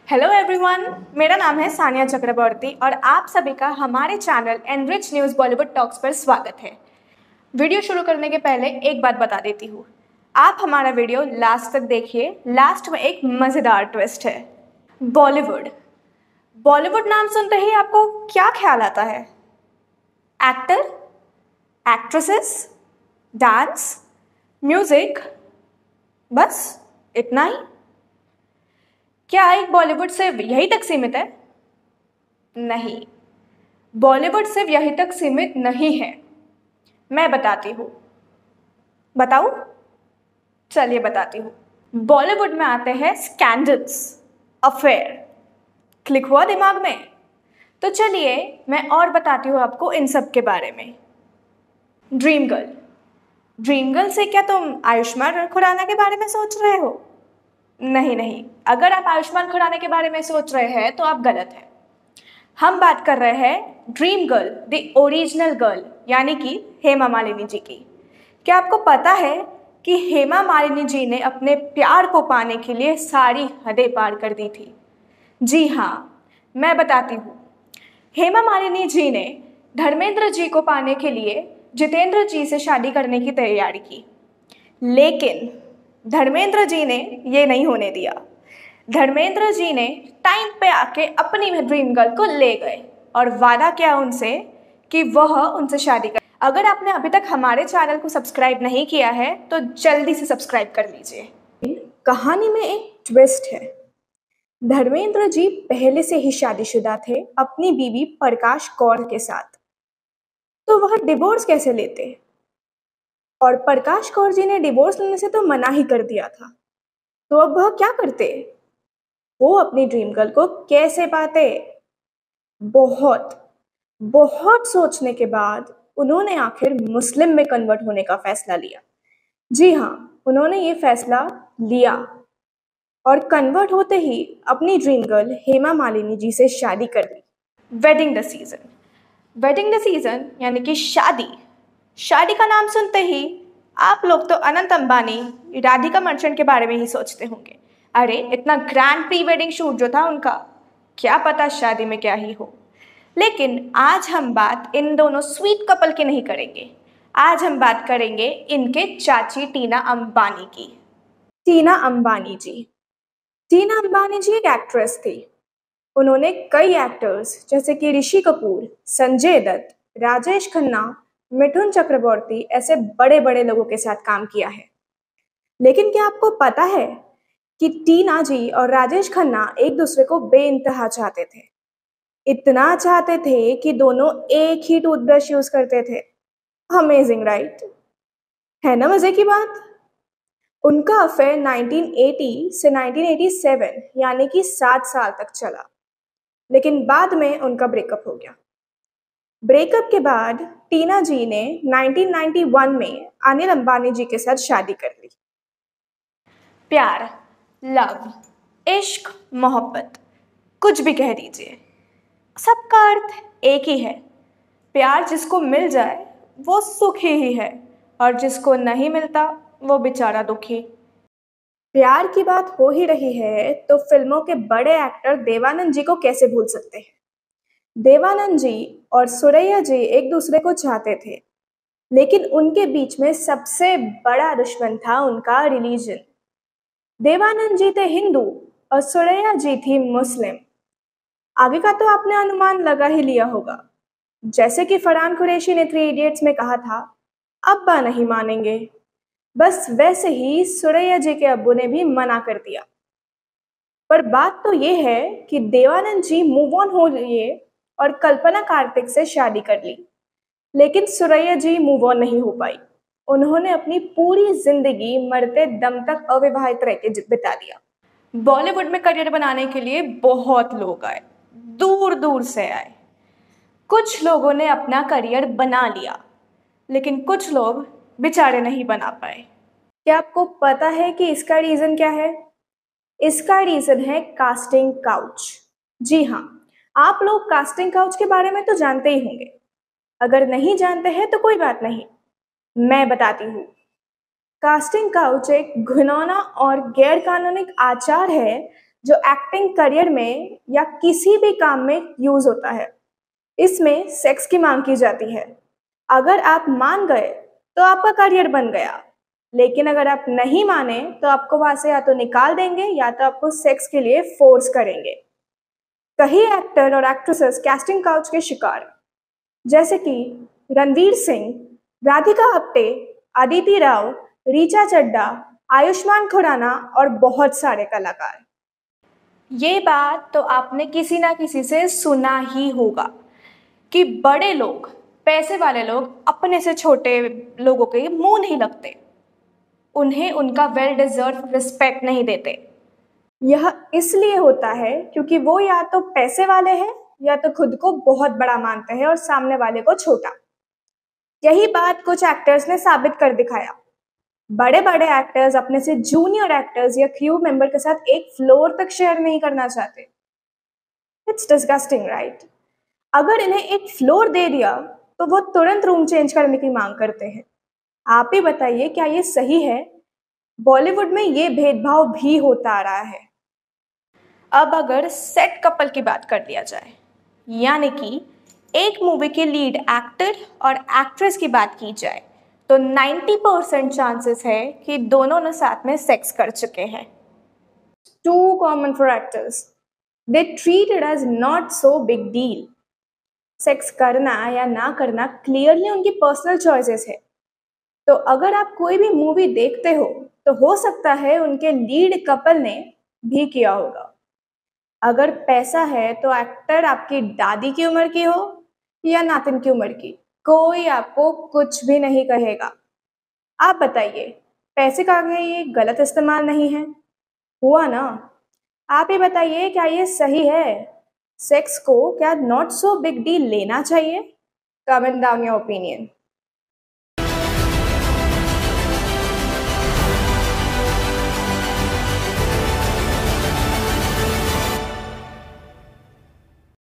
Hello everyone, मेरा नाम है सानिया चक्रवर्ती और आप सभी का हमारे channel Enrich news Bollywood talks पर स्वागत है। वीडियो शुरू करने के पहले एक बात बता देती हूँ, आप हमारा वीडियो लास्ट तक देखिए। लास्ट में एक मज़ेदार ट्विस्ट है। बॉलीवुड नाम सुनते ही आपको क्या ख्याल आता है? एक्टर, एक्ट्रेसेस, डांस, म्यूजिक, बस इतना ही? क्या एक बॉलीवुड सिर्फ यही तक सीमित है? नहीं, बॉलीवुड सिर्फ यही तक सीमित नहीं है। मैं बताती हूँ। बताऊँ? चलिए बताती हूँ। बॉलीवुड में आते हैं स्कैंडल्स, अफेयर। क्लिक हुआ दिमाग में? तो चलिए मैं और बताती हूँ आपको इन सब के बारे में। ड्रीम गर्ल से क्या तुम आयुष्मान खुराना के बारे में सोच रहे हो? नहीं, अगर आप आयुष्मान खुराना के बारे में सोच रहे हैं तो आप गलत हैं। हम बात कर रहे हैं dream girl, the original girl, यानी कि हेमा मालिनी जी की। क्या आपको पता है कि हेमा मालिनी जी ने अपने प्यार को पाने के लिए सारी हदें पार कर दी थी? जी हाँ, मैं बताती हूँ। हेमा मालिनी जी ने धर्मेंद्र जी को पाने के लिए जितेंद्र जी से शादी करने की तैयारी की, लेकिन धर्मेंद्र जी ने ये नहीं होने दिया। धर्मेंद्र जी ने टाइम पे आके अपनी ड्रीम गर्ल को ले गए और वादा किया उनसे कि वह उनसे शादी कर। अगर आपने अभी तक हमारे चैनल को सब्सक्राइब नहीं किया है तो जल्दी से सब्सक्राइब कर लीजिए। कहानी में एक ट्विस्ट है। धर्मेंद्र जी पहले से ही शादीशुदा थे अपनी बीवी प्रकाश कौर के साथ, तो वह डिवोर्स कैसे लेते? और प्रकाश कौर जी ने डिवोर्स लेने से तो मना ही कर दिया था, तो अब वह क्या करते? वो अपनी ड्रीम गर्ल को कैसे पाते? बहुत सोचने के बाद उन्होंने आखिर मुस्लिम में कन्वर्ट होने का फैसला लिया। जी हाँ, उन्होंने ये फैसला लिया और कन्वर्ट होते ही अपनी ड्रीम गर्ल हेमा मालिनी जी से शादी कर ली। वेडिंग द सीजन यानी कि शादी का नाम सुनते ही आप लोग तो अनंत अंबानी, राधिका मर्चेंट के बारे में ही सोचते होंगे। अरे इतना ग्रैंड प्री वेडिंग शूट जो था उनका, क्या पता शादी में क्या ही हो। लेकिन आज हम बात इन दोनों स्वीट कपल की नहीं करेंगे। आज हम बात करेंगे इनके चाची टीना अंबानी की। टीना अंबानी जी एक एक्ट्रेस थी। उन्होंने कई एक्टर्स जैसे कि ऋषि कपूर, संजय दत्त, राजेश खन्ना, मिथुन चक्रवर्ती ऐसे बड़े बड़े लोगों के साथ काम किया है। लेकिन क्या आपको पता है कि टीना जी और राजेश खन्ना एक दूसरे को बेइंतहा चाहते थे? इतना चाहते थे कि दोनों एक ही टूथब्रश यूज करते थे। Amazing right? है ना मजे की बात? उनका अफेयर 1980 से 1987 यानी कि 7 साल तक चला, लेकिन बाद में उनका ब्रेकअप हो गया। ब्रेकअप के बाद टीना जी ने 1991 में अनिल अंबानी जी के साथ शादी कर ली। प्यार, लव, इश्क, मोहब्बत, कुछ भी कह दीजिए, सबका अर्थ एक ही है। प्यार जिसको मिल जाए वो सुखी ही है और जिसको नहीं मिलता वो बेचारा दुखी। प्यार की बात हो ही रही है तो फिल्मों के बड़े एक्टर देवानंद जी को कैसे भूल सकते हैं? देवानंद जी और सुरैया जी एक दूसरे को चाहते थे, लेकिन उनके बीच में सबसे बड़ा दुश्मन था उनका रिलीजन। देवानंद जी थे हिंदू और सुरैया जी थी मुस्लिम। आगे का तो आपने अनुमान लगा ही लिया होगा। जैसे कि फरहान कुरैशी ने 3 इडियट्स में कहा था, अब्बा नहीं मानेंगे, बस वैसे ही सुरैया जी के अब्बू ने भी मना कर दिया। पर बात तो ये है कि देवानंद जी मूव ऑन हो लिए और कल्पना कार्तिक से शादी कर ली, लेकिन सुरैया जी मूव ऑन नहीं हो पाई। उन्होंने अपनी पूरी जिंदगी मरते दम तक अविवाहित रह के बिता दिया। बॉलीवुड में करियर बनाने के लिए बहुत लोग आए, दूर दूर से आए। कुछ लोगों ने अपना करियर बना लिया, लेकिन कुछ लोग बेचारे नहीं बना पाए। क्या आपको पता है कि इसका रीजन क्या है? इसका रीजन है कास्टिंग काउच। जी हाँ, आप लोग कास्टिंग काउच के बारे में तो जानते ही होंगे। अगर नहीं जानते हैं तो कोई बात नहीं, मैं बताती हूँ। कास्टिंग काउच एक घिनौना और गैर कानूनी आचार है जो एक्टिंग करियर में या किसी भी काम में यूज होता है। इसमें सेक्स की मांग की जाती है। अगर आप मान गए तो आपका करियर बन गया, लेकिन अगर आप नहीं माने तो आपको वहां से या तो निकाल देंगे या तो आपको सेक्स के लिए फोर्स करेंगे। कई एक्टर और एक्ट्रेसेस कास्टिंग काउच के शिकार, जैसे कि रणवीर सिंह, राधिका आप्टे, अदिति राव, ऋचा चड्ढा, आयुष्मान खुराना और बहुत सारे कलाकार। ये बात तो आपने किसी ना किसी से सुना ही होगा कि बड़े लोग, पैसे वाले लोग अपने से छोटे लोगों के मुंह नहीं लगते, उन्हें उनका वेल डिजर्व रिस्पेक्ट नहीं देते। यह इसलिए होता है क्योंकि वो या तो पैसे वाले हैं या तो खुद को बहुत बड़ा मानते हैं और सामने वाले को छोटा। यही बात कुछ एक्टर्स ने साबित कर दिखाया। बड़े बड़े एक्टर्स अपने से जूनियर एक्टर्स या क्रू मेंबर के साथ एक फ्लोर तक शेयर नहीं करना चाहते। It's disgusting, right? अगर इन्हें एक फ्लोर दे दिया तो वो तुरंत रूम चेंज करने की मांग करते हैं। आप ही बताइए, क्या ये सही है? बॉलीवुड में ये भेदभाव भी होता आ रहा है। अब अगर सेट कपल की बात कर लिया जाए, यानी कि एक मूवी के लीड एक्टर और एक्ट्रेस की बात की जाए, तो 90% चांसेस है कि दोनों ने साथ में सेक्स कर चुके हैं। Too common for actors, they treat it as not so big deal. Sex करना या ना करना क्लियरली उनकी पर्सनल चॉइसेस है। तो अगर आप कोई भी मूवी देखते हो तो सकता है उनके लीड कपल ने भी किया होगा। अगर पैसा है तो एक्टर आपकी दादी की उम्र की हो या नातिन की उम्र की, कोई आपको कुछ भी नहीं कहेगा। आप बताइए, पैसे का क्या ये गलत इस्तेमाल नहीं है? हुआ ना? आप ही बताइए, क्या ये सही है? सेक्स को क्या नॉट सो बिग डील लेना चाहिए? Comment down your opinion.